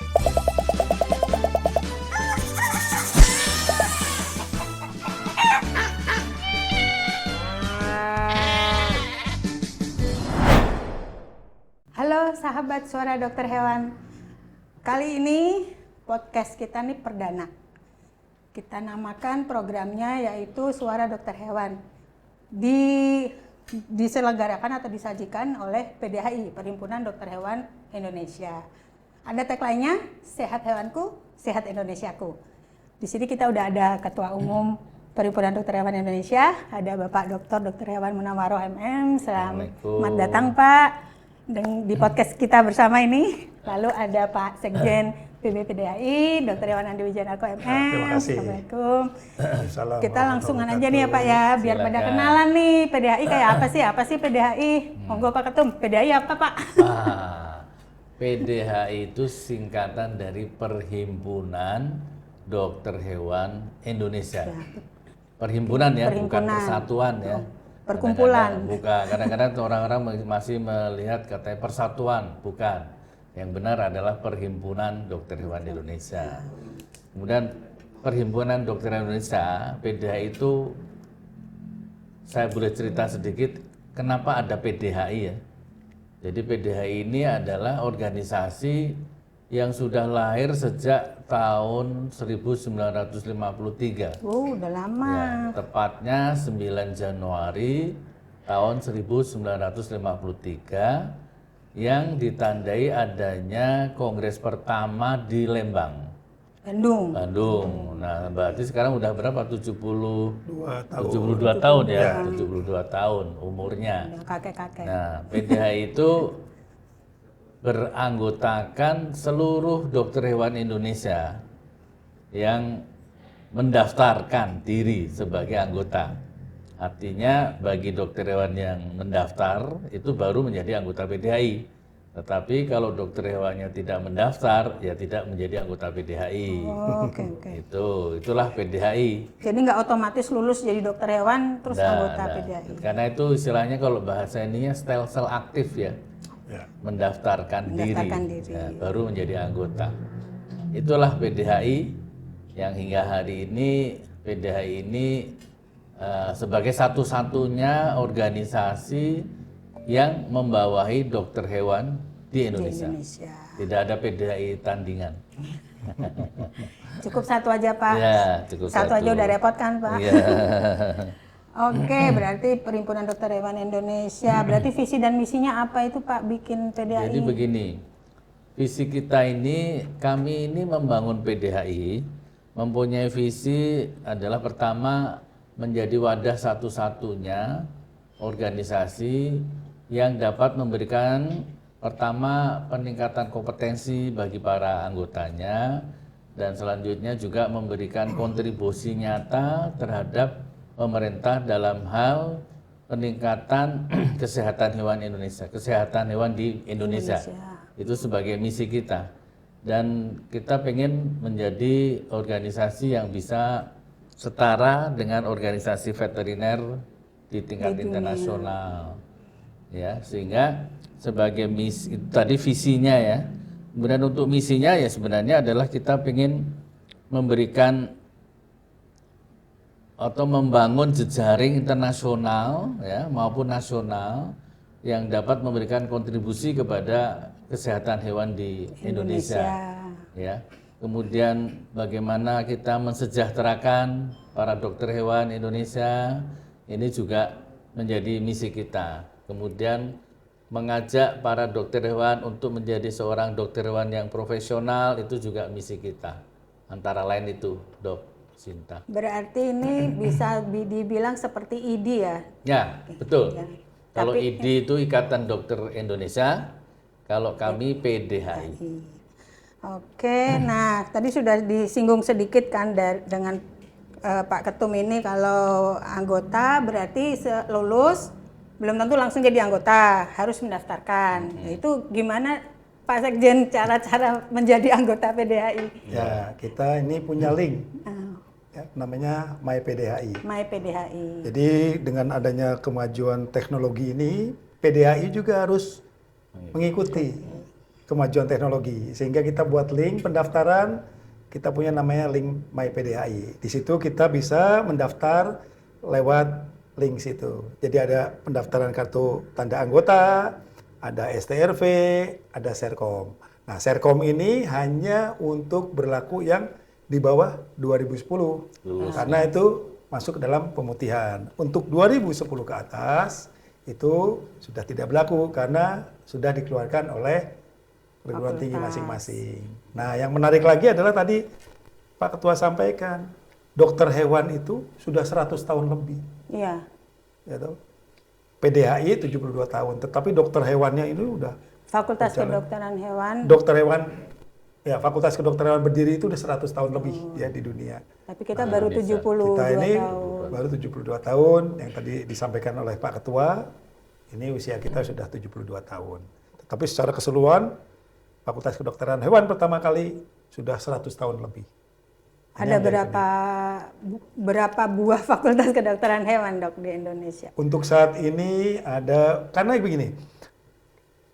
Halo sahabat Suara Dokter Hewan. Kali ini podcast kita nih perdana. Kita namakan programnya yaitu Suara Dokter Hewan. Diselenggarakan atau disajikan oleh PDHI, Perhimpunan Dokter Hewan Indonesia. Ada tagline-nya, Sehat Hewanku, Sehat Indonesiaku. Di sini kita udah ada Ketua Umum Perhimpunan Dokter Hewan Indonesia, ada Bapak Dr. Hewan Munawwaroh MM. Selamat datang Pak. Dan di podcast kita bersama ini, lalu ada Pak Sekjen PBPDHI, Dr. Hewan Andi Wijanarko MM. Terima kasih. Assalamualaikum. Kita langsungan aja nih ya Pak ya, biar pada kenalan nih PDHI kayak apa sih? Apa sih PDHI? Monggo Pak Ketum, PDHI apa Pak? PDHI itu singkatan dari Perhimpunan Dokter Hewan Indonesia. Perhimpunan ya, bukan persatuan ya. Perkumpulan. Kadang-kadang orang-orang masih melihat katanya persatuan, bukan. Yang benar adalah Perhimpunan Dokter Hewan Indonesia. Kemudian Perhimpunan Dokter Hewan Indonesia, PDHI itu, saya boleh cerita sedikit, kenapa ada PDHI ya. Jadi PDHI ini adalah organisasi yang sudah lahir sejak tahun 1953. Udah lama. Ya, tepatnya 9 Januari tahun 1953 yang ditandai adanya kongres pertama di Lembang, Bandung. Nah, berarti sekarang udah berapa? 72 tahun ya, 72 tahun umurnya. Kakek-kakek. Nah, PDHI itu beranggotakan seluruh dokter hewan Indonesia yang mendaftarkan diri sebagai anggota. Artinya bagi dokter hewan yang mendaftar itu baru menjadi anggota PDHI. Tetapi kalau dokter hewannya tidak mendaftar, ya tidak menjadi anggota PDHI. Oke. Itulah PDHI. Jadi nggak otomatis lulus jadi dokter hewan terus anggota PDHI. Karena itu istilahnya kalau bahasa ininya sel aktif ya. Mendaftarkan diri. Ya, baru menjadi anggota. Itulah PDHI yang hingga hari ini PDHI ini sebagai satu-satunya organisasi yang membawahi dokter hewan di Indonesia. Tidak ada PDHI tandingan. Cukup satu aja Pak. Ya, cukup satu aja udah repot kan Pak. Ya. Oke, berarti Perhimpunan Dokter Hewan Indonesia, berarti visi dan misinya apa itu Pak bikin PDHI? Jadi begini, visi kita ini, kami ini membangun PDHI, mempunyai visi adalah pertama menjadi wadah satu-satunya organisasi yang dapat memberikan pertama peningkatan kompetensi bagi para anggotanya dan selanjutnya juga memberikan kontribusi nyata terhadap pemerintah dalam hal peningkatan kesehatan hewan Indonesia, kesehatan hewan di Indonesia. Itu sebagai misi kita. Dan kita pengen menjadi organisasi yang bisa setara dengan organisasi veteriner di tingkat internasional. Ya, sehingga sebagai misi tadi visinya ya. Kemudian untuk misinya ya sebenarnya adalah kita pengen memberikan atau membangun jejaring internasional ya maupun nasional yang dapat memberikan kontribusi kepada kesehatan hewan di Indonesia. Ya. Kemudian bagaimana kita mensejahterakan para dokter hewan Indonesia, ini juga menjadi misi kita. Kemudian mengajak para dokter hewan untuk menjadi seorang dokter hewan yang profesional, itu juga misi kita. Antara lain itu, Dok Sinta. Berarti ini bisa dibilang seperti IDI ya? Ya, betul. Ya. Kalau IDI itu Ikatan Dokter Indonesia, kalau kami PDHI. Oke, nah tadi sudah disinggung sedikit kan dengan Pak Ketum ini kalau anggota berarti lulus belum tentu langsung jadi anggota, harus mendaftarkan. Nah, itu gimana Pak Sekjen cara-cara menjadi anggota PDHI? Ya, kita ini punya link. Ya, namanya MyPDHI. MyPDHI. Jadi dengan adanya kemajuan teknologi ini, PDHI juga harus mengikuti. kemajuan teknologi. Sehingga kita buat link pendaftaran, kita punya namanya link MyPDHI. Di situ kita bisa mendaftar lewat link situ. Jadi ada pendaftaran kartu tanda anggota, ada STRV, ada Serkom. Nah, Serkom ini hanya untuk berlaku yang di bawah 2010. Karena itu masuk ke dalam pemutihan. Untuk 2010 ke atas itu sudah tidak berlaku karena sudah dikeluarkan oleh perguruan tinggi masing-masing. Nah, yang menarik lagi adalah tadi Pak Ketua sampaikan, dokter hewan itu sudah 100 tahun lebih. Iya. Ya toh? PDHI 72 tahun, tetapi dokter hewannya ini udah Fakultas berjalan. Kedokteran Hewan. Dokter hewan, ya Fakultas Kedokteran Hewan berdiri itu udah 100 tahun lebih ya di dunia. Tapi kita baru 72 Kita ini tahun. baru 72 tahun, yang tadi disampaikan oleh Pak Ketua, ini usia kita sudah 72 tahun. Tetapi secara keseluruhan, Fakultas Kedokteran Hewan pertama kali sudah 100 tahun lebih. Ada berapa buah Fakultas Kedokteran Hewan, Dok, di Indonesia? Untuk saat ini ada, karena begini,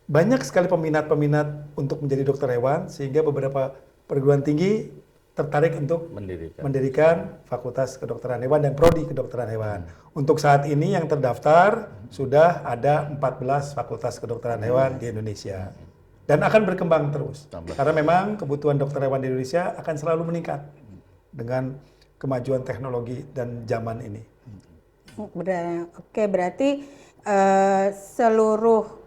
banyak sekali peminat-peminat untuk menjadi dokter hewan, sehingga beberapa perguruan tinggi tertarik untuk mendirikan Fakultas Kedokteran Hewan dan Prodi Kedokteran Hewan. Untuk saat ini yang terdaftar sudah ada 14 Fakultas Kedokteran Hewan di Indonesia. Dan akan berkembang terus. Karena memang kebutuhan dokter hewan di Indonesia akan selalu meningkat dengan kemajuan teknologi dan zaman ini. Oke, berarti seluruh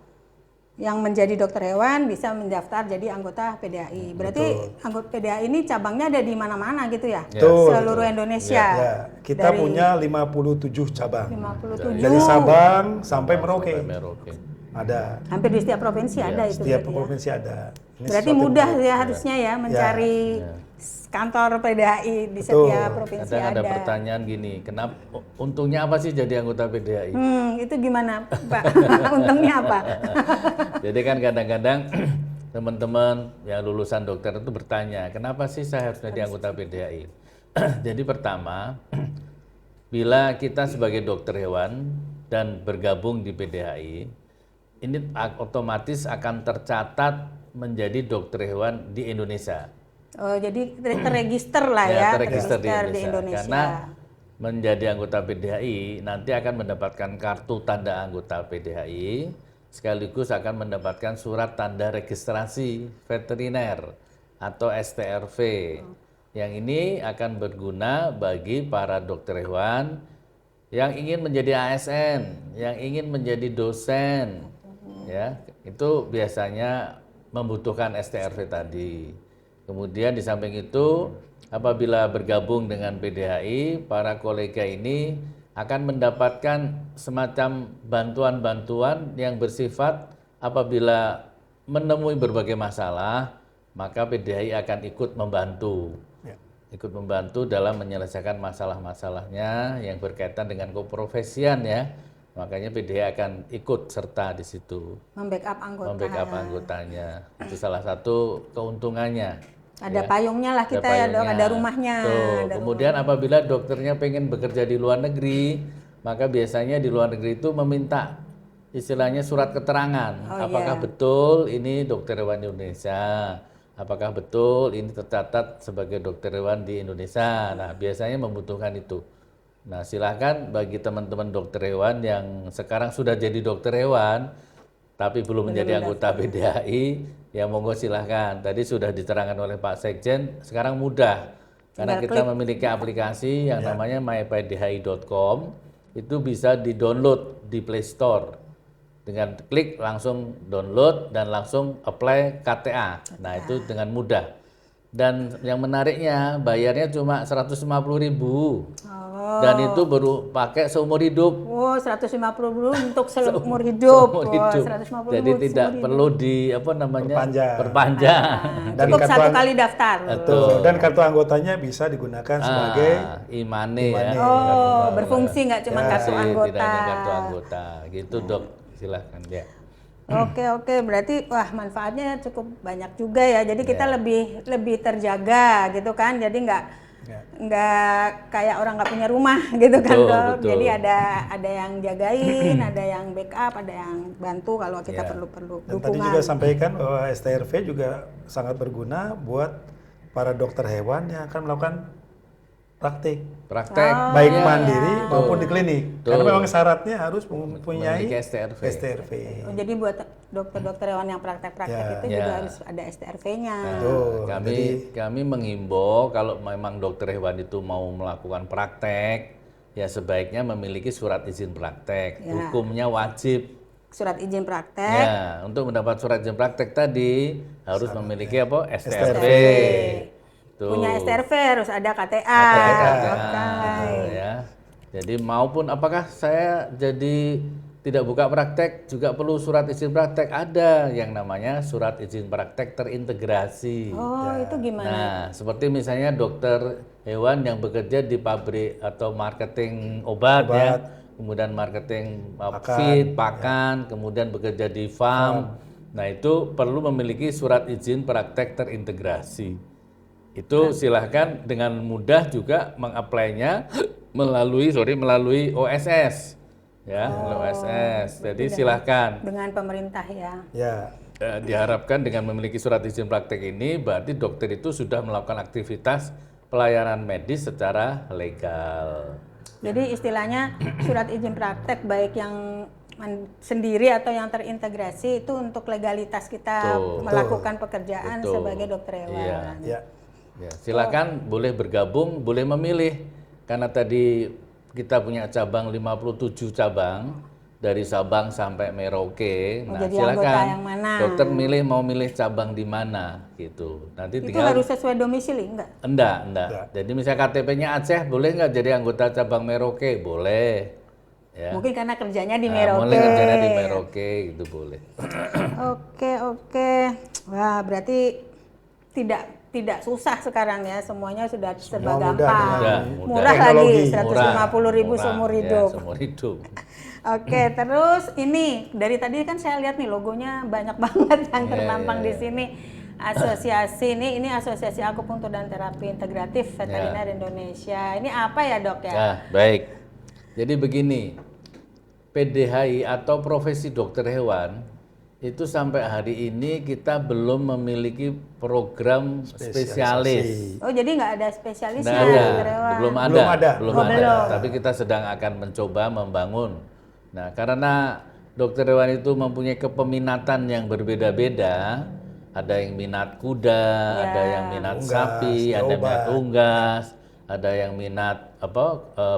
yang menjadi dokter hewan bisa mendaftar jadi anggota PDHI. Berarti anggota PDHI ini cabangnya ada di mana-mana gitu ya? Seluruh Indonesia. Ya, kita punya 57 cabang. 57. Dari Sabang sampai Merauke. Ada. Hampir di setiap provinsi ada itu. Setiap berarti provinsi ada. Ini berarti mudah ya harusnya ya mencari kantor PDHI di setiap provinsi Kadang ada. ada pertanyaan gini, kenapa untungnya apa sih jadi anggota PDHI? Itu gimana, Pak? Untungnya apa? Jadi kan kadang-kadang teman-teman yang lulusan dokter itu bertanya, kenapa sih saya harus jadi anggota PDHI? Jadi pertama, bila kita sebagai dokter hewan dan bergabung di PDHI, ini otomatis akan tercatat menjadi dokter hewan di Indonesia. Oh, jadi terregister lah ya, terregister di Indonesia. Karena menjadi anggota PDHI nanti akan mendapatkan kartu tanda anggota PDHI, sekaligus akan mendapatkan surat tanda registrasi veteriner atau STRV. Yang ini akan berguna bagi para dokter hewan yang ingin menjadi ASN, yang ingin menjadi dosen, ya itu biasanya membutuhkan STRV tadi. Kemudian di samping itu, apabila bergabung dengan PDHI, para kolega ini akan mendapatkan semacam bantuan-bantuan yang bersifat apabila menemui berbagai masalah, maka PDHI akan ikut membantu. Ikut membantu dalam menyelesaikan masalah-masalahnya yang berkaitan dengan keprofesian ya. Makanya PDHI akan ikut serta di situ. Membackup anggota. Membackup anggotanya. Itu salah satu keuntungannya. Ada payungnya lah kita ya dok, ada rumahnya. Ada kemudian apabila dokternya pengen bekerja di luar negeri, maka biasanya di luar negeri itu meminta istilahnya surat keterangan. Apakah betul ini dokter hewan Indonesia? Apakah betul ini tercatat sebagai dokter hewan di Indonesia? Nah, biasanya membutuhkan itu. Nah, silakan bagi teman-teman dokter hewan yang sekarang sudah jadi dokter hewan, tapi belum menjadi anggota PDHI, ya monggo silahkan. Tadi sudah diterangkan oleh Pak Sekjen, sekarang mudah. Karena kita memiliki aplikasi yang namanya mypdhi.com, itu bisa di-download di Play Store. Dengan klik langsung download dan langsung apply KTA. Nah itu dengan mudah. Dan yang menariknya bayarnya cuma 150.000. Dan itu baru pakai seumur hidup. Oh, 150 dulu untuk seumur hidup. Seumur hidup. 150 Jadi tidak perlu di perpanjang. Dan cukup satu kali daftar. Betul. Dan kartu anggotanya bisa digunakan sebagai Imane ya. Oh, berfungsi nggak cuma kartu anggota. Tidak hanya kartu anggota. Gitu dok, silahkan ya. Oke, berarti wah manfaatnya cukup banyak juga ya. Jadi kita lebih terjaga gitu kan. Jadi Ya. nggak kayak orang nggak punya rumah gitu kan Betul, dok. betul. Jadi ada yang jagain, ada yang backup, ada yang bantu kalau kita Ya. perlu Dan tadi dukungan. juga sampaikan bahwa STRV juga sangat berguna buat para dokter hewan yang akan melakukan praktik, Praktek baik iya. mandiri maupun di klinik. Karena Betul. memang syaratnya harus mempunyai memiliki STRV. STRV. Oh, jadi buat dokter-dokter hewan yang praktek-praktek Ya. itu juga Ya. harus ada STRV-nya. Betul. Kami menghimbau kalau memang dokter hewan itu mau melakukan praktek, ya sebaiknya memiliki surat izin praktek. Ya. Hukumnya wajib. Surat izin praktek. Ya, untuk mendapat surat izin praktek tadi harus memiliki apa? STRV. Tuh. Punya STRV harus ada KTA. KTA, Oke. betul ya. Jadi maupun apakah saya jadi tidak buka praktek juga perlu surat izin praktek, ada yang namanya surat izin praktek terintegrasi. Oh, itu gimana? Nah, seperti misalnya dokter hewan yang bekerja di pabrik atau marketing obat. Ya, kemudian marketing feed, pakan, kemudian bekerja di farm. Nah, itu perlu memiliki surat izin praktek terintegrasi. Itu silahkan dengan mudah juga mengapply-nya melalui OSS. Ya, melalui OSS. Jadi silahkan. Dengan pemerintah ya. Ya. Diharapkan dengan memiliki surat izin praktek ini berarti dokter itu sudah melakukan aktivitas pelayanan medis secara legal. Jadi istilahnya surat izin praktek baik yang sendiri atau yang terintegrasi itu untuk legalitas kita Betul. melakukan pekerjaan Betul. sebagai dokter hewan. Ya. Ya, silakan boleh bergabung, boleh memilih. Karena tadi kita punya cabang 57 cabang dari Sabang sampai Merauke. Mau Nah, jadi silakan anggota yang mana? dokter mau milih cabang di mana gitu. Nanti Itu tinggal harus sesuai domisili enggak? enggak. Jadi misalnya KTP-nya Aceh, boleh nggak jadi anggota cabang Merauke? Boleh. Ya. Mungkin karena kerjanya di Nah, Merauke. boleh kerjanya di Merauke gitu boleh. Oke. Wah, berarti tidak susah sekarang ya, semuanya sudah serba mudah gampang. Mudah. Murah Teknologi. lagi, 150.000 Murah, seumur ya, hidup. seumur hidup. Oke, terus ini dari tadi kan saya lihat nih logonya banyak banget yang terpampang di sini. Asosiasi ini Asosiasi Akupunktur dan Terapi Integratif Veteriner Indonesia. Ini apa ya, Dok ya? Ya, baik. Jadi begini, PDHI atau profesi dokter hewan itu sampai hari ini kita belum memiliki program spesialis. Oh, jadi nggak ada spesialisnya Nggak ada, dokter hewan? belum ada. Belum ada. Belum. Tapi kita sedang akan mencoba membangun. Nah, karena dokter hewan itu mempunyai kepeminatan yang berbeda-beda. Ada yang minat kuda, ada yang minat sapi, ada yang minat unggas, ada yang minat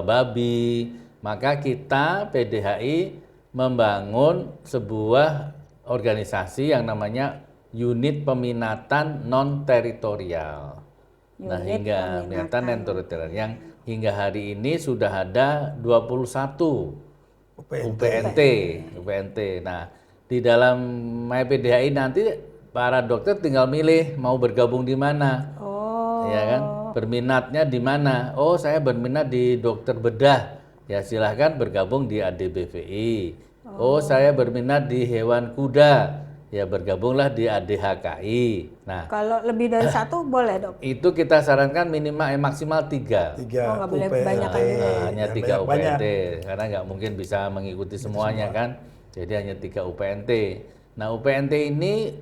babi. Maka kita PDHI membangun sebuah organisasi yang namanya Unit Peminatan Non-Teritorial. Nah, hingga peminatan non-teritorial yang hingga hari ini sudah ada 21 UPNT. Nah, di dalam MyPDHI nanti para dokter tinggal milih mau bergabung di mana. Oh. Ya kan? Berminatnya di mana? Oh, saya berminat di dokter bedah. Ya silahkan bergabung di ADBVI. Oh, saya berminat di hewan kuda. Ya bergabunglah di ADHKI. Nah, Kalau lebih dari satu boleh, Dok? itu kita sarankan minimal maksimal 3. Oh, nggak boleh kebanyakan juga. Hanya 3 UPNT karena nggak mungkin bisa mengikuti semuanya kan. Jadi hanya 3 UPNT. Nah, UPNT ini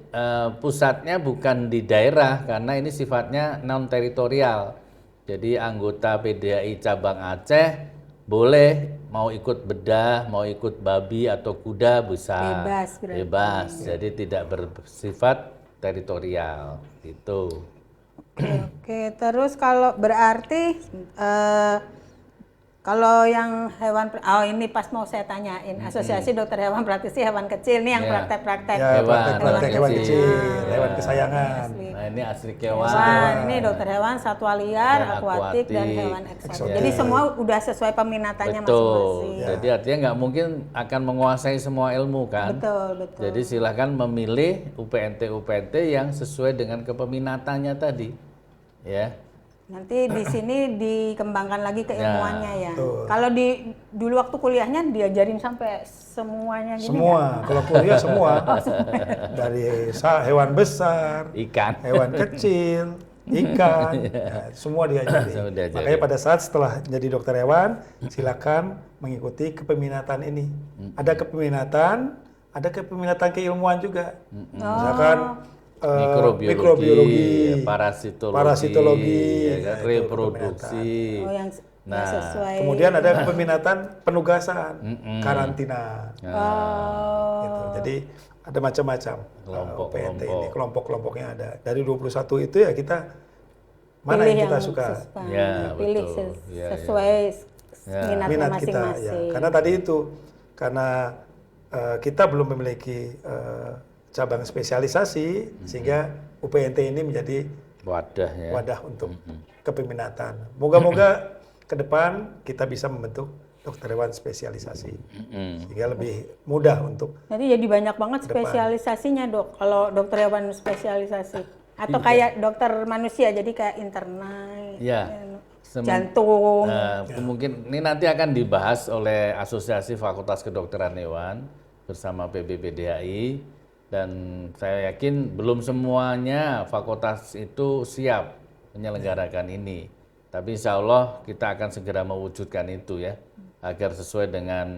pusatnya bukan di daerah karena ini sifatnya non teritorial. Jadi anggota PDHI cabang Aceh boleh mau ikut bedah, mau ikut babi atau kuda bisa. Bebas berarti. Bebas. Jadi tidak bersifat teritorial gitu. Oke. Terus kalau berarti kalau yang hewan, ini pas mau saya tanyain, Asosiasi Dokter Hewan Praktisi Hewan Kecil nih yang praktek-praktek. Ya, Hewan praktek hewan kecil. kecil, hewan kesayangan. Nah, ini asli Hewan, kewan. ini dokter hewan, satwa liar, Dan akuatik, dan akuatik. hewan eksotik. Ya. Jadi semua udah sesuai peminatannya Betul. masing-masing. Jadi artinya nggak mungkin akan menguasai semua ilmu kan. Betul. Jadi silakan memilih UPNT yang sesuai dengan kepeminatannya tadi. Ya. Nanti di sini dikembangkan lagi keilmuannya ya. betul. Kalau dulu waktu kuliahnya diajarin sampai semuanya gini Semua, kalau kuliah semua. Dari hewan besar, Ikan. hewan kecil, ikan, ya, semua diajari. Semua diajari. Makanya pada saat setelah jadi dokter hewan, silakan mengikuti kepeminatan ini. Ada kepeminatan keilmuan juga. Misalkan mikrobiologi, parasitologi, ya kan, itu reproduksi. Oh, yang Nah, sesuai. Kemudian ada kepeminatan penugasan, karantina. Gitu. Jadi ada macam-macam PNT ini, kelompok-kelompoknya ada. Dari 21 itu ya kita mana pilih yang kita suka. Ya, pilih betul. Ya, sesuai minatnya Minat kita ya. masing-masing. Karena tadi itu kita belum memiliki cabang spesialisasi sehingga UPNT ini menjadi wadah untuk kepeminatan. Moga-moga ke depan kita bisa membentuk dokter hewan spesialisasi sehingga lebih mudah untuk. Jadi jadi banyak banget spesialisasinya, Dok. Kalau dokter hewan spesialisasi atau kayak dokter manusia, jadi kayak internal, jantung. Mungkin ini nanti akan dibahas oleh Asosiasi Fakultas Kedokteran Hewan bersama PBPDHI, dan saya yakin belum semuanya fakultas itu siap menyelenggarakan ini. Tapi insya Allah kita akan segera mewujudkan itu ya, agar sesuai dengan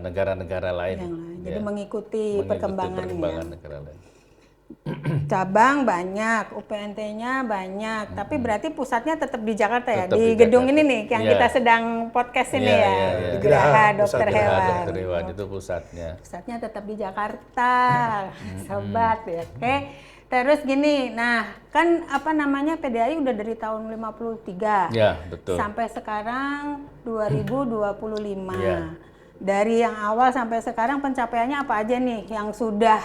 negara-negara lain. Jadi mengikuti perkembangan negara lain. Cabang banyak, UPNT-nya banyak, tapi berarti pusatnya tetap di Jakarta ya, Tetap di di gedung Jakarta. ini nih, yang kita sedang podcast ini ya, di Geraha Geraha Dokter Pusat Hewan. Dokter Hewan itu pusatnya. Pusatnya tetap di Jakarta, sobat ya. Oke. Terus gini, nah kan PDHI udah dari tahun 53 Ya, betul. sampai sekarang 2025. Ya. Dari yang awal sampai sekarang pencapaiannya apa aja nih yang sudah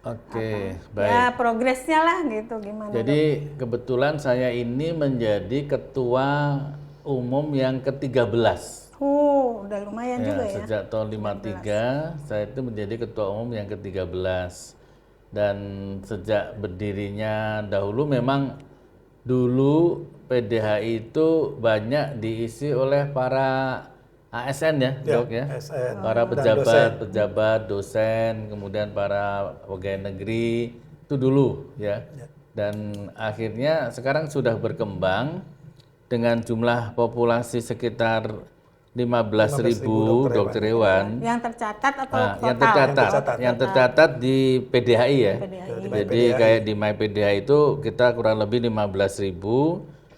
Oke, baik. ya progresnya lah gitu, gimana? Jadi kebetulan saya ini menjadi ketua umum yang ke-13. Udah lumayan juga ya. Sejak tahun 53 saya itu menjadi ketua umum yang ke-13. Dan sejak berdirinya dahulu memang dulu PDHI itu banyak diisi oleh para ASN ya, Dok ya. ASN Para pejabat, dosen, kemudian para pegawai negeri itu dulu ya. Dan akhirnya sekarang sudah berkembang dengan jumlah populasi sekitar 15.000 dokter hewan. Yang tercatat atau total? Yang tercatat di PDHI ya. Jadi kayak di MyPDHI itu kita kurang lebih 15.000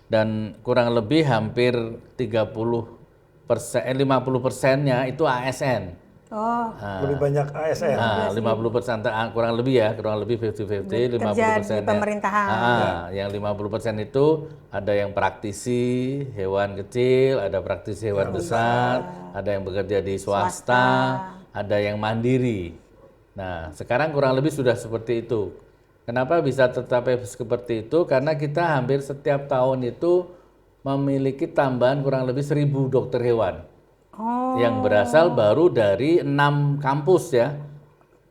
dan kurang lebih hampir 50%nya itu ASN. Lebih banyak ASN. 50% kurang lebih 50-50, 50%. Kerja di pemerintahan. Yang 50% itu ada yang praktisi hewan kecil, ada praktisi hewan besar, ada yang bekerja di swasta, ada yang mandiri. Nah, sekarang kurang lebih sudah seperti itu. Kenapa bisa tercapai seperti itu? Karena kita hampir setiap tahun itu memiliki tambahan kurang lebih 1.000 dokter hewan. Yang berasal baru dari 6 kampus ya.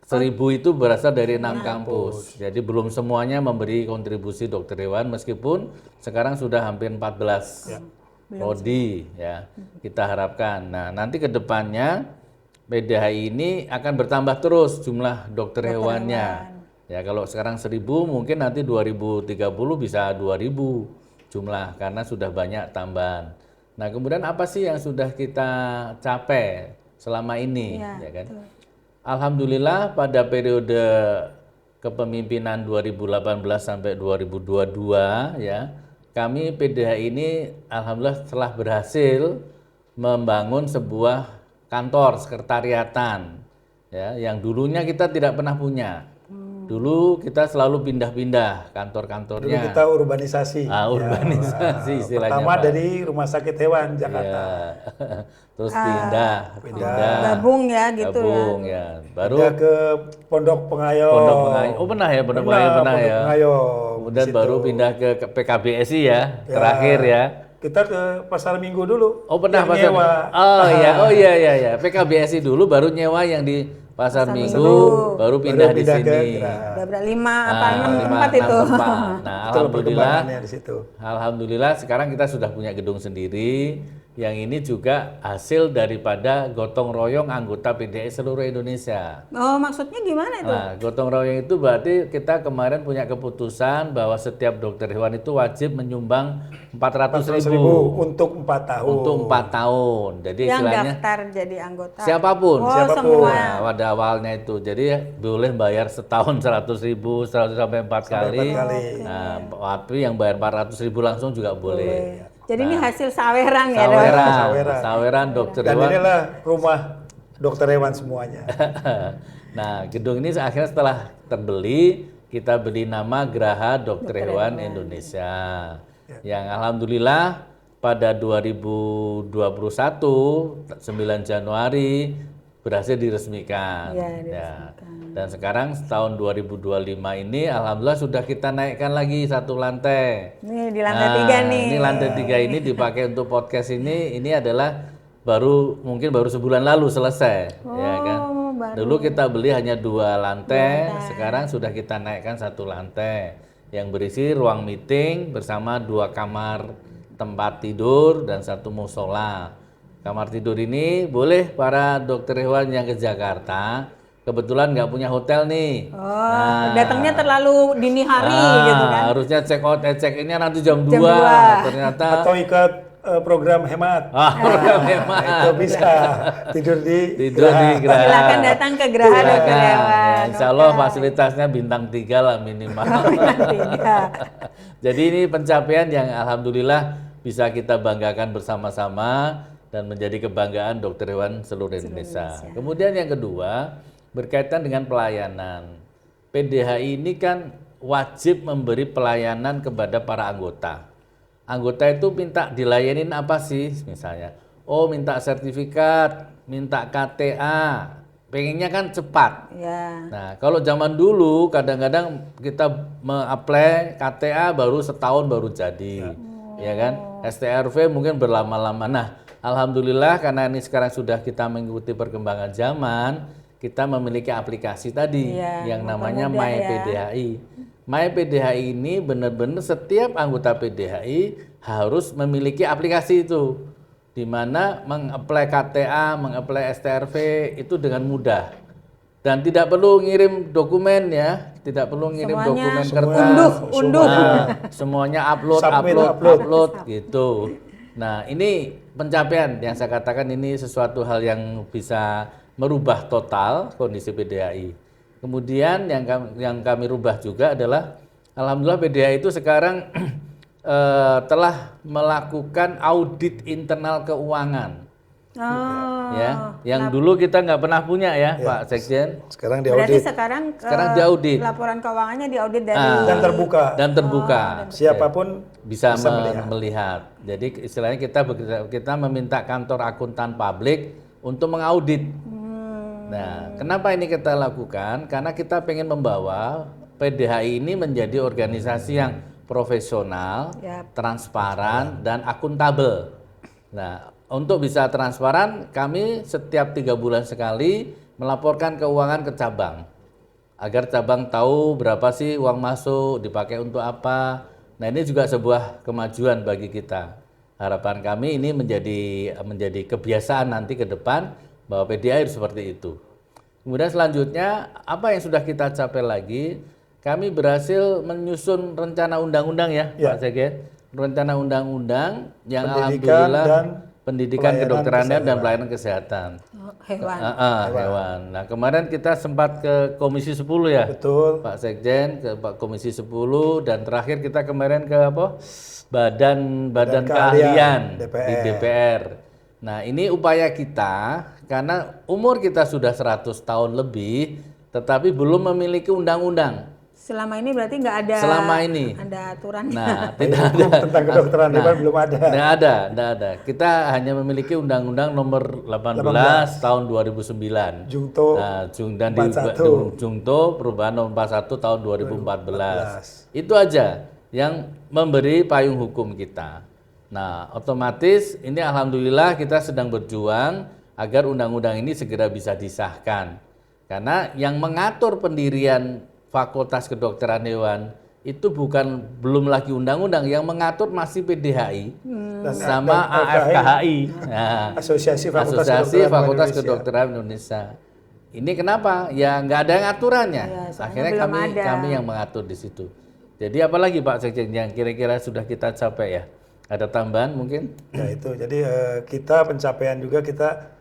1.000 itu berasal dari 6 kampus. Jadi belum semuanya memberi kontribusi dokter hewan, meskipun sekarang sudah hampir 14 prodi ya. Kita harapkan. Nah, nanti ke depannya PDHI ini akan bertambah terus jumlah dokter hewannya. Ya, kalau sekarang 1.000 mungkin nanti 2030 bisa 2.000 jumlah karena sudah banyak tambahan. Nah, kemudian apa sih yang sudah kita capai selama ini, ya kan? Alhamdulillah pada periode kepemimpinan 2018 sampai 2022 ya, kami PDHI ini alhamdulillah telah berhasil membangun sebuah kantor sekretariatan ya, yang dulunya kita tidak pernah punya. Dulu kita selalu pindah-pindah kantor-kantornya. Dulu kita urbanisasi. Urbanisasi istilahnya. Pertama Pak. dari Rumah Sakit Hewan Jakarta. Ya. Terus pindah. Gabung ya gitu Gabung ya. Baru pindah ke Pondok Pengayom. Pondok Pengayom. Oh pernah ya Pondok Pengayom pernah ya. Pengayom. Kemudian baru pindah ke PKBSI ya, terakhir ya. Kita ke Pasar Minggu dulu. Oh pernah yang pasar. nyewa. Oh iya. PKBSI dulu baru nyewa yang di Pasar Minggu, baru pindah di sini. Udah berapa 5 apa 6 tempat itu. Nah, alhamdulillah di situ. Alhamdulillah sekarang kita sudah punya gedung sendiri yang ini juga hasil daripada gotong royong anggota PDHI seluruh Indonesia. Oh, maksudnya gimana itu? Nah, gotong royong itu berarti kita kemarin punya keputusan bahwa setiap dokter hewan itu wajib menyumbang 400.000 untuk 4 tahun. untuk 4 tahun. Jadi Yang istilahnya daftar jadi anggota. siapapun, Oh, siapapun. semua. Nah, pada awalnya itu. Jadi boleh bayar setahun 100.000, 100 sampai 4 kali. 4 kali. Nah, tapi yang bayar 400.000 langsung juga boleh. Jadi ini hasil saweran ya, Dok? Saweran, Saweran. saweran dokter Dan hewan. inilah rumah dokter hewan semuanya. Nah, gedung ini akhirnya setelah terbeli, kita beri nama Geraha Dokter Hewan Indonesia. Yang alhamdulillah pada 2021, 9 Januari berhasil diresmikan. Iya, Ya. Dan sekarang tahun 2025 ini alhamdulillah sudah kita naikkan lagi 1 lantai. Nih di lantai 3 nih. Ini lantai 3 ini dipakai untuk podcast ini adalah mungkin baru sebulan lalu selesai, ya kan. baru. Dulu kita beli hanya 2 lantai, sekarang sudah kita naikkan 1 lantai yang berisi ruang meeting bersama 2 kamar tempat tidur dan 1 musola. Kamar tidur ini boleh para dokter hewan yang ke Jakarta, kebetulan nggak punya hotel nih. Oh, datangnya terlalu dini hari gitu kan. Harusnya check out check innya nanti jam 2. Jam 2. Ternyata Atau ikut program hemat. program hemat. Itu bisa tidur di Geraha. Silakan datang ke Geraha Dokter Silakan. Hewan. Ya, insya Allah fasilitasnya bintang 3 lah minimal. Tiga. Jadi ini pencapaian yang alhamdulillah bisa kita banggakan bersama-sama dan menjadi kebanggaan dokter hewan seluruh Indonesia. Kemudian yang kedua, berkaitan dengan pelayanan. PDHI ini kan wajib memberi pelayanan kepada para anggota. Anggota itu minta dilayanin apa sih misalnya? Oh, minta sertifikat, minta KTA, pengennya kan cepat. Ya. Nah, kalau zaman dulu kadang-kadang kita me-apply KTA baru setahun baru jadi, ya kan? STRV mungkin berlama-lama. Nah, alhamdulillah karena ini sekarang sudah kita mengikuti perkembangan zaman, kita memiliki aplikasi tadi yang namanya mempermudah My PDHI. My PDHI ini benar-benar setiap anggota PDHI harus memiliki aplikasi itu, di mana meng-apply KTA, meng-apply STRV itu dengan mudah. Dan tidak perlu ngirim dokumen ya, tidak perlu ngirim dokumen kertas. Unduh. Nah, semuanya upload gitu. Nah, ini pencapaian yang saya katakan ini sesuatu hal yang bisa merubah total kondisi PDHI. Kemudian yang kami rubah juga adalah alhamdulillah PDHI itu sekarang telah melakukan audit internal keuangan. Ya, yang dulu kita nggak pernah punya ya, Pak Sekjen. Sekarang Berarti diaudit sekarang diaudit. laporan keuangannya diaudit dari dan terbuka. Dan terbuka. Siapapun bisa melihat. Jadi istilahnya kita meminta kantor akuntan publik untuk mengaudit. Nah, kenapa ini kita lakukan? Karena kita pengen membawa PDHI ini menjadi organisasi yang profesional, transparan, dan akuntabel. Nah, untuk bisa transparan, kami setiap 3 bulan sekali melaporkan keuangan ke cabang, agar cabang tahu berapa sih uang masuk, dipakai untuk apa. Nah, ini juga sebuah kemajuan bagi kita. Harapan kami ini menjadi kebiasaan nanti ke depan bahwa PDHI seperti itu. Kemudian selanjutnya, apa yang sudah kita capai lagi? Kami berhasil menyusun rencana undang-undang ya, Pak Sekjen. Rencana undang-undang yang alhamdulillah pendidikan kedokteran dan pelayanan kesehatan. Hewan. Nah, kemarin kita sempat ke Komisi 10 ya. Betul. Pak Sekjen ke Komisi 10 dan terakhir kita kemarin ke apa? Badan keahlian di DPR. Nah, ini upaya kita karena umur kita sudah 100 tahun lebih tetapi belum memiliki undang-undang. Selama ini berarti nggak ada. Selama ini. Ada aturannya. Nah, tidak ada. Tentang kedokteran hewan belum ada. Tidak ada. Kita hanya memiliki Undang-Undang Nomor 18 tahun 2009. Jungto. Nah, dan di Jungto perubahan Nomor 41 tahun 2014. Itu aja yang memberi payung hukum kita. Nah, otomatis ini alhamdulillah kita sedang berjuang agar undang-undang ini segera bisa disahkan. Karena yang mengatur pendirian Fakultas Kedokteran Hewan itu belum lagi undang-undang, yang mengatur masih PDHI sama dan AFKHI. Nah, Asosiasi Asosiasi Fakultas Indonesia. Kedokteran Indonesia. Ini kenapa? Ya nggak ada yang aturannya. Ya, soalnya Akhirnya belum ada. kami yang mengatur di situ. Jadi apalagi Pak Sekjen yang kira-kira sudah kita capai ya? Ada tambahan mungkin? Ya itu. Jadi kita pencapaian juga kita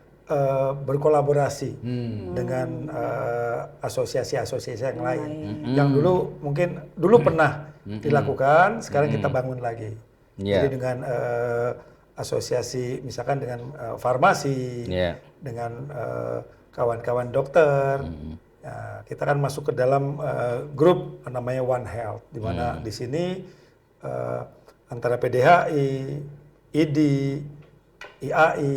berkolaborasi dengan asosiasi-asosiasi yang lain. Yang dulu pernah dilakukan, sekarang kita bangun lagi. Yeah. Jadi dengan asosiasi misalkan dengan farmasi, dengan kawan-kawan dokter, ya, kita kan masuk ke dalam grup namanya One Health, di mana di sini antara PDHI, IDI, IAI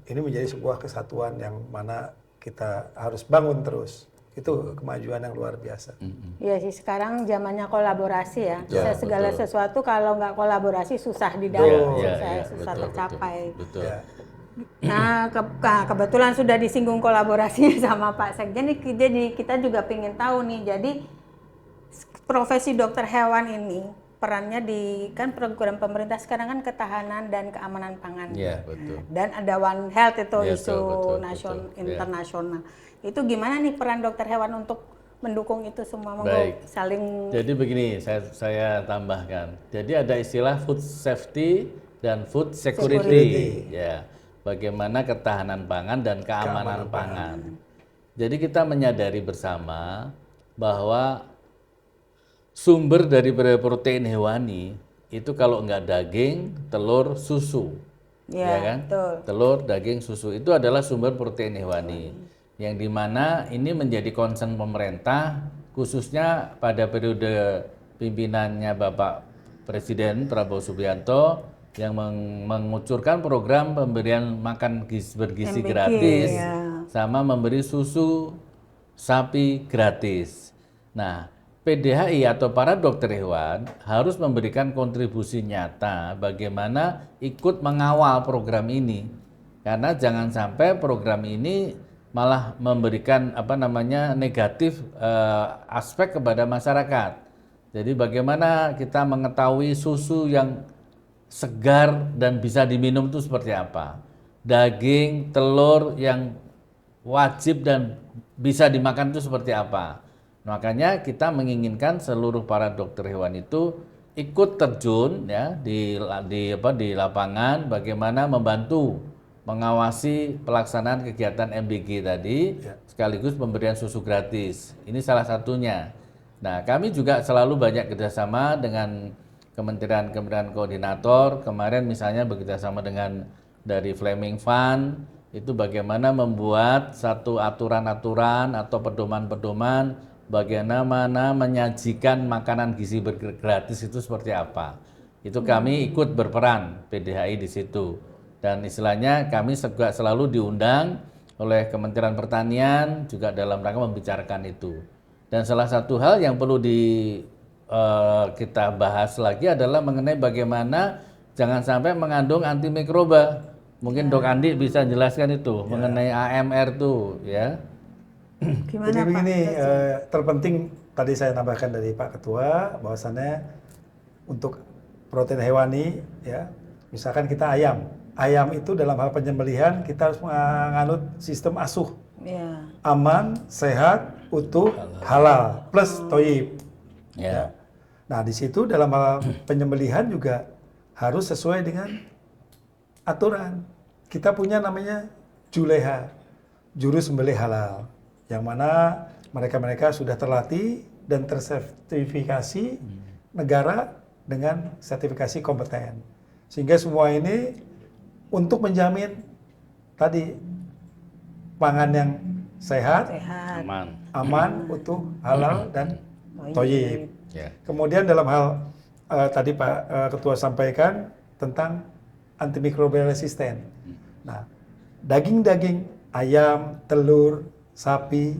ini menjadi sebuah kesatuan yang mana kita harus bangun terus. Itu kemajuan yang luar biasa. Iya sih, sekarang zamannya kolaborasi ya. Ya, Segala betul. sesuatu kalau nggak kolaborasi susah didapat, susah betul, tercapai. Betul. Ya. Nah, kebetulan sudah disinggung kolaborasinya sama Pak Sekjen, jadi kita juga ingin tahu nih, jadi profesi dokter hewan ini perannya di kan program pemerintah sekarang kan ketahanan dan keamanan pangan. Iya, betul. Dan ada One Health itu Iya, isu betul, internasional. Itu gimana nih peran dokter hewan untuk mendukung itu semua? Baik. Saling. Jadi begini, saya tambahkan. Jadi ada istilah food safety dan food security. Ya, bagaimana ketahanan pangan dan keamanan pangan. Jadi kita menyadari bersama bahwa sumber dari protein hewani itu kalau enggak daging, telur, susu. Ya, kan? betul. Telur, daging, susu itu adalah sumber protein hewani. Yang dimana ini menjadi concern pemerintah khususnya pada periode pimpinannya Bapak Presiden Prabowo Subianto yang mengucurkan program pemberian makan bergizi MBG, gratis ya. sama memberi susu sapi gratis. Nah, PDHI atau para dokter hewan harus memberikan kontribusi nyata bagaimana ikut mengawal program ini. Karena jangan sampai program ini malah memberikan negatif aspek kepada masyarakat. Jadi bagaimana kita mengetahui susu yang segar dan bisa diminum itu seperti apa. Daging, telur yang wajib dan bisa dimakan itu seperti apa. Makanya kita menginginkan seluruh para dokter hewan itu ikut terjun ya di lapangan bagaimana membantu mengawasi pelaksanaan kegiatan MBG tadi sekaligus pemberian susu gratis. Ini salah satunya. Nah, kami juga selalu banyak kerjasama dengan kementerian koordinator. Kemarin misalnya bekerjasama dengan dari Fleming Fund itu bagaimana membuat satu aturan-aturan atau pedoman-pedoman bagaimana menyajikan makanan gizi gratis itu seperti apa. Itu kami ikut berperan PDHI di situ. Dan istilahnya kami juga selalu diundang oleh Kementerian Pertanian juga dalam rangka membicarakan itu. Dan salah satu hal yang perlu kita bahas lagi adalah mengenai bagaimana jangan sampai mengandung antimikroba. Mungkin Dok Andi bisa jelaskan itu mengenai AMR tuh ya. Gimana Jadi Pak? begini, terpenting tadi saya tambahkan dari Pak Ketua bahwasannya untuk protein hewani ya, misalkan kita ayam itu dalam hal penyembelihan kita harus menganut sistem asuh. Ya. Aman, sehat, utuh, halal, plus toyib. Ya. Nah, di situ dalam hal penyembelihan juga harus sesuai dengan aturan. Kita punya namanya Juleha, juru sembelih halal, yang mana mereka sudah terlatih dan tersertifikasi negara dengan sertifikasi kompeten. Sehingga semua ini untuk menjamin tadi pangan yang sehat, aman, utuh, halal, dan toyib. Ya. Kemudian dalam hal tadi Pak Ketua sampaikan tentang antimikrobial resisten. Nah, daging-daging ayam, telur, sapi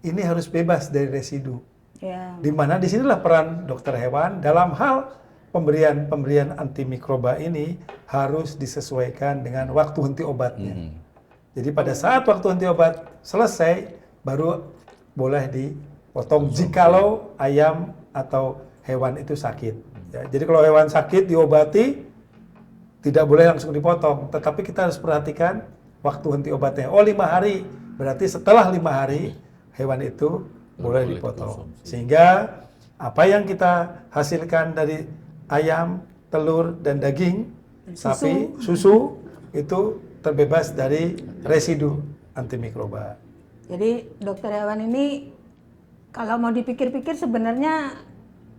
ini harus bebas dari residu. Ya. Di mana disinilah peran dokter hewan dalam hal pemberian antimikroba ini harus disesuaikan dengan waktu henti obatnya. Jadi pada saat waktu henti obat selesai baru boleh dipotong jikalau ayam atau hewan itu sakit. Ya, jadi kalau hewan sakit diobati, tidak boleh langsung dipotong, tetapi kita harus perhatikan waktu henti obatnya. Oh 5 hari, berarti setelah 5 hari hewan itu boleh dipotong. Sehingga apa yang kita hasilkan dari ayam, telur, dan daging, sapi, susu, itu terbebas dari residu antimikroba. Jadi dokter hewan ini kalau mau dipikir-pikir sebenarnya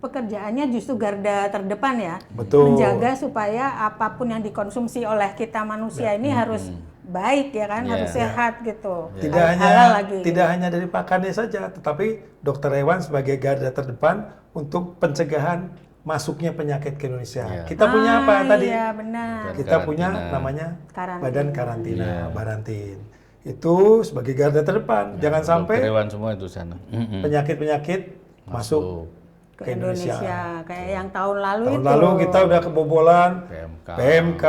pekerjaannya justru garda terdepan ya. Betul. Menjaga supaya apapun yang dikonsumsi oleh kita manusia ini harus baik ya kan, harus sehat gitu. Tidak hanya dari pakannya saja, tetapi dokter hewan sebagai garda terdepan untuk pencegahan masuknya penyakit ke Indonesia. Kita punya apa tadi? Iya benar. Kita punya namanya Karantina. Badan Karantina, Barantin. Itu sebagai garda terdepan. Jangan sampai dokter hewan semua itu sana. penyakit-penyakit masuk Ke Indonesia. Kayak yang tahun lalu Tahun itu. lalu kita udah kebobolan PMK,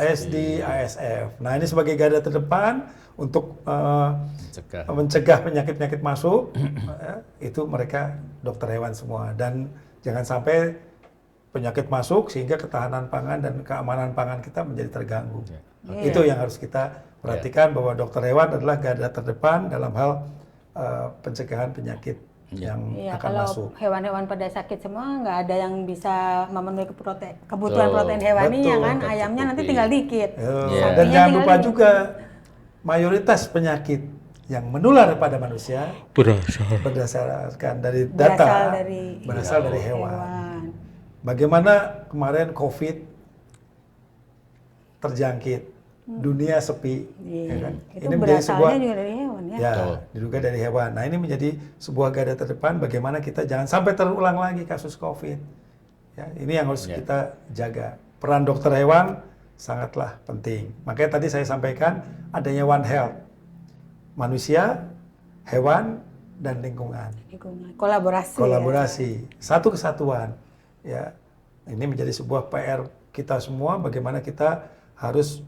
LSD, ASF. Nah ini sebagai garda terdepan untuk Mencegah. mencegah penyakit-penyakit masuk, itu mereka dokter hewan semua. Dan jangan sampai penyakit masuk sehingga ketahanan pangan dan keamanan pangan kita menjadi terganggu. Itu yang harus kita perhatikan bahwa dokter hewan adalah garda terdepan dalam hal pencegahan penyakit yang Iya, akan kalau masuk. hewan-hewan pada sakit semua nggak ada yang bisa memenuhi kebutuhan protein hewaninya betul. kan, ayamnya nanti tinggal dikit. Dan Sapinya jangan tinggal lupa dikit. juga mayoritas penyakit yang menular pada manusia berdasarkan dari data berasal dari hewan. Bagaimana kemarin COVID terjangkit, dunia sepi, ya kan? Itu berasalnya juga dari hewan ya. Ya, diduga dari hewan. Nah ini menjadi sebuah garda terdepan bagaimana kita jangan sampai terulang lagi kasus COVID. Ya, ini yang harus kita jaga. Peran dokter hewan sangatlah penting. Makanya tadi saya sampaikan adanya One Health. Manusia, hewan, dan lingkungan. Kolaborasi. Satu kesatuan. Ya, ini menjadi sebuah PR kita semua bagaimana kita harus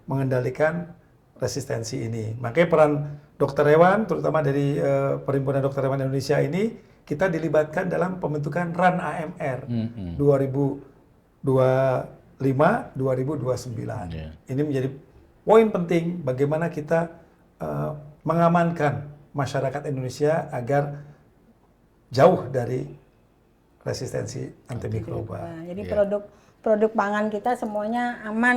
mengendalikan resistensi ini. Makanya peran dokter hewan, terutama dari Perhimpunan Dokter Hewan Indonesia ini, kita dilibatkan dalam pembentukan RAN AMR 2025-2029. Ini menjadi poin penting bagaimana kita mengamankan masyarakat Indonesia agar jauh dari resistensi antimikroba. Jadi produk pangan kita semuanya aman.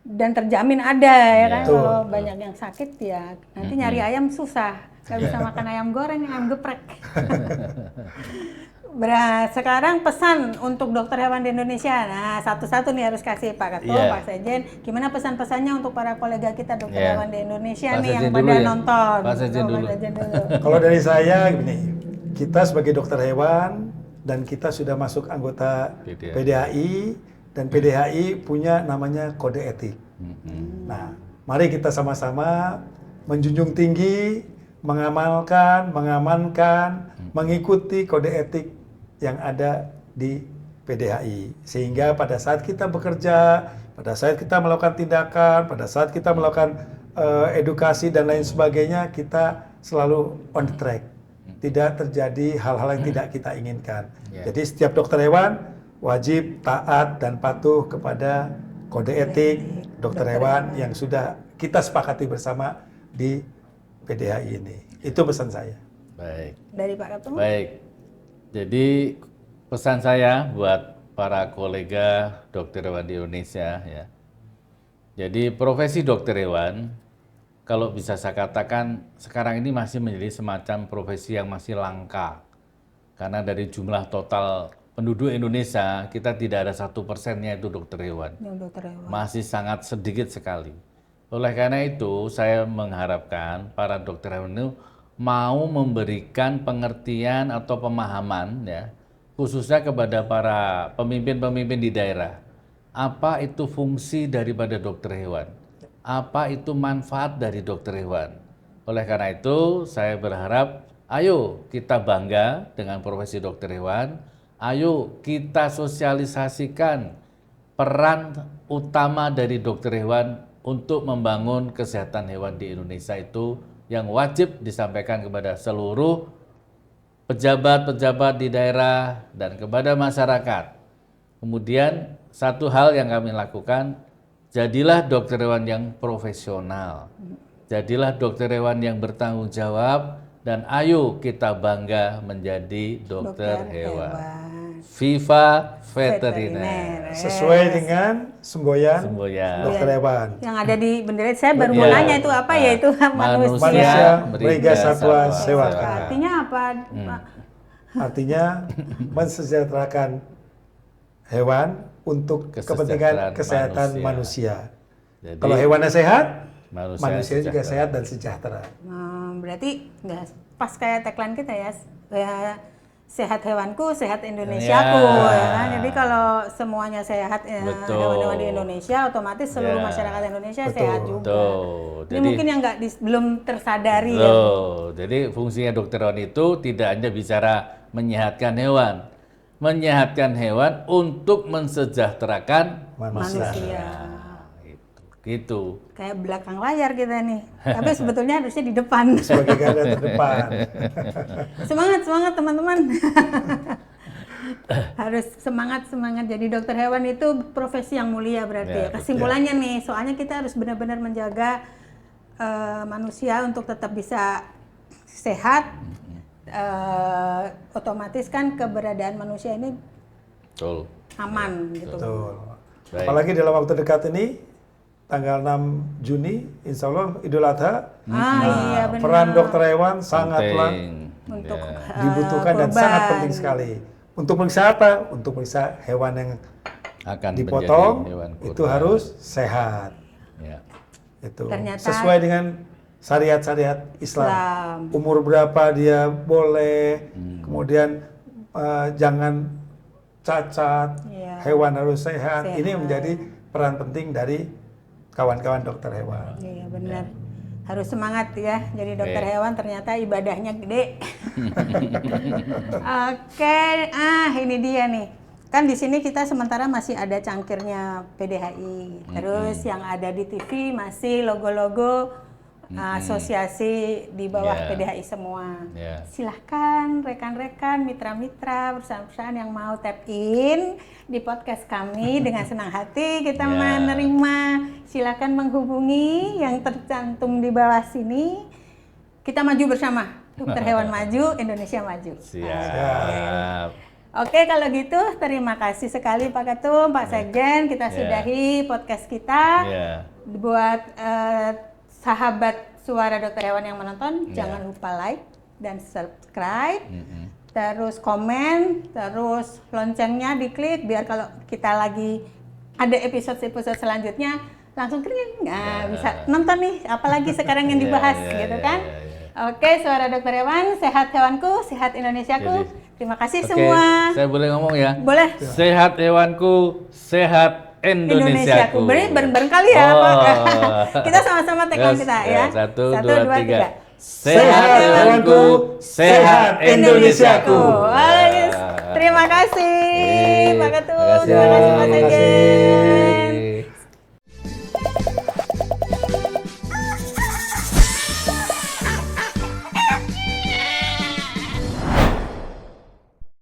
Dan terjamin ada ya kan. Kalau banyak yang sakit ya nanti nyari ayam susah, nggak bisa makan ayam goreng, ayam geprek. Sekarang pesan untuk dokter hewan di Indonesia. Nah, satu-satu nih harus kasih Pak Ketua, Pak Sekjen. Gimana pesan-pesannya untuk para kolega kita dokter hewan di Indonesia Pak nih Sekjen yang pada nonton? Pak Sekjen dulu. Kalau dari saya gini, kita sebagai dokter hewan dan kita sudah masuk anggota PDHI dan PDHI punya namanya kode etik. Nah, mari kita sama-sama menjunjung tinggi, mengamankan, mengikuti kode etik yang ada di PDHI. Sehingga pada saat kita bekerja, pada saat kita melakukan tindakan, pada saat kita melakukan edukasi dan lain sebagainya, kita selalu on the track. Tidak terjadi hal-hal yang tidak kita inginkan. Jadi setiap dokter hewan wajib taat dan patuh kepada kode etik dokter hewan yang sudah kita sepakati bersama di PDHI ini. Itu pesan saya. Baik. Dari Pak Ketua. Baik. Jadi pesan saya buat para kolega dokter hewan di Indonesia ya. Jadi profesi dokter hewan kalau bisa saya katakan sekarang ini masih menjadi semacam profesi yang masih langka. Karena dari jumlah total penduduk Indonesia, kita tidak ada 1%-nya itu dokter hewan. Masih sangat sedikit sekali. Oleh karena itu, saya mengharapkan para dokter hewan itu mau memberikan pengertian atau pemahaman ya, khususnya kepada para pemimpin-pemimpin di daerah. Apa itu fungsi daripada dokter hewan? Apa itu manfaat dari dokter hewan? Oleh karena itu, saya berharap ayo kita bangga dengan profesi dokter hewan. Ayo kita sosialisasikan peran utama dari dokter hewan untuk membangun kesehatan hewan di Indonesia itu yang wajib disampaikan kepada seluruh pejabat-pejabat di daerah dan kepada masyarakat. Kemudian satu hal yang kami lakukan, jadilah dokter hewan yang profesional. Jadilah dokter hewan yang bertanggung jawab dan ayo kita bangga menjadi dokter hewan. Viva Veteriner. Sesuai dengan semboyan Semboyan. dokter hewan. Yang ada di bendera, saya baru mau Iya. nanya itu apa ya, itu Manusia Manusia Meriga Meriga Satwa Satwa Sewaka. Artinya apa, Pak? Artinya mensejahterakan hewan untuk kepentingan kesehatan manusia. Jadi, Kalau hewannya sehat, manusia manusia juga sejahtera. sehat dan sejahtera. Berarti nggak pas kayak tagline kita ya, sehat hewanku, sehat Indonesiaku, Ya. ya kan? Jadi kalau semuanya sehat, Betul. hewan-hewan di Indonesia, otomatis seluruh Ya. masyarakat Indonesia Betul. sehat juga. Betul. Ini mungkin yang nggak belum tersadari ya. Betul. Jadi fungsinya dokter hewan itu tidak hanya bicara menyehatkan hewan. Menyehatkan hewan untuk mensejahterakan Manusia. Manusia. Gitu. Kayak belakang layar kita nih. Tapi sebetulnya harusnya di depan. Sebagai garda terdepan. Semangat teman-teman. Harus semangat. Jadi dokter hewan itu profesi yang mulia berarti Ya, ya. Kesimpulannya nih, soalnya kita harus benar-benar menjaga manusia untuk tetap bisa sehat. Otomatis kan keberadaan manusia ini Betul. aman gitu. Betul. Baik. Apalagi dalam waktu dekat ini, tanggal 6 Juni, insya Allah Idul Adha, Iya benar. peran dokter hewan sangatlah Penting. Untuk Ya. dibutuhkan dan kurban. sangat penting sekali. Untuk periksa apa? Untuk periksa hewan yang Akan dipotong, menjadi hewan itu kurban. harus sehat. Ya. Itu Ternyata- sesuai dengan syariat-syariat Islam. Islam. Umur berapa dia boleh, kemudian jangan cacat, Iya. hewan harus sehat. Sehat. Ini menjadi peran penting dari kawan-kawan dokter hewan. Iya benar. Harus semangat ya. Jadi dokter hewan ternyata ibadahnya gede. Oke, ini dia nih. Kan di sini kita sementara masih ada cangkirnya PDHI. Terus yang ada di TV masih logo-logo asosiasi di bawah Ya. PDHI semua. Ya. Silahkan rekan-rekan, mitra-mitra, perusahaan-perusahaan yang mau tap in di podcast kami dengan senang hati kita Ya. menerima. Silahkan menghubungi yang tercantum di bawah sini. Kita maju bersama. Dokter hewan maju, Indonesia maju. Siap. Oke, kalau gitu terima kasih sekali Pak Ketum, Pak Sekjen. Kita Ya. sudahi podcast kita. Ya. Buat sahabat suara dokter hewan yang menonton, Ya. jangan lupa like dan subscribe. Mm-mm. Terus komen, terus loncengnya diklik biar kalau kita lagi ada episode-episode selanjutnya langsung klik. Nah, bisa nonton nih apalagi sekarang yang Ya, dibahas ya, gitu ya, kan. ya, ya. Oke, suara dokter hewan, sehat hewanku, sehat Indonesiaku. Jadi- Terima kasih Oke, semua. saya boleh ngomong ya? Boleh. Sehat hewanku, sehat Indonesiaku. Beri bareng-bareng kali ya, Oh. Pak. Kita sama-sama tagline kita ya. Satu, dua, tiga. Sehat hewanku, sehat Indonesiaku. Wah, terima kasih Pak Ketum, terima kasih Pak Sekjen.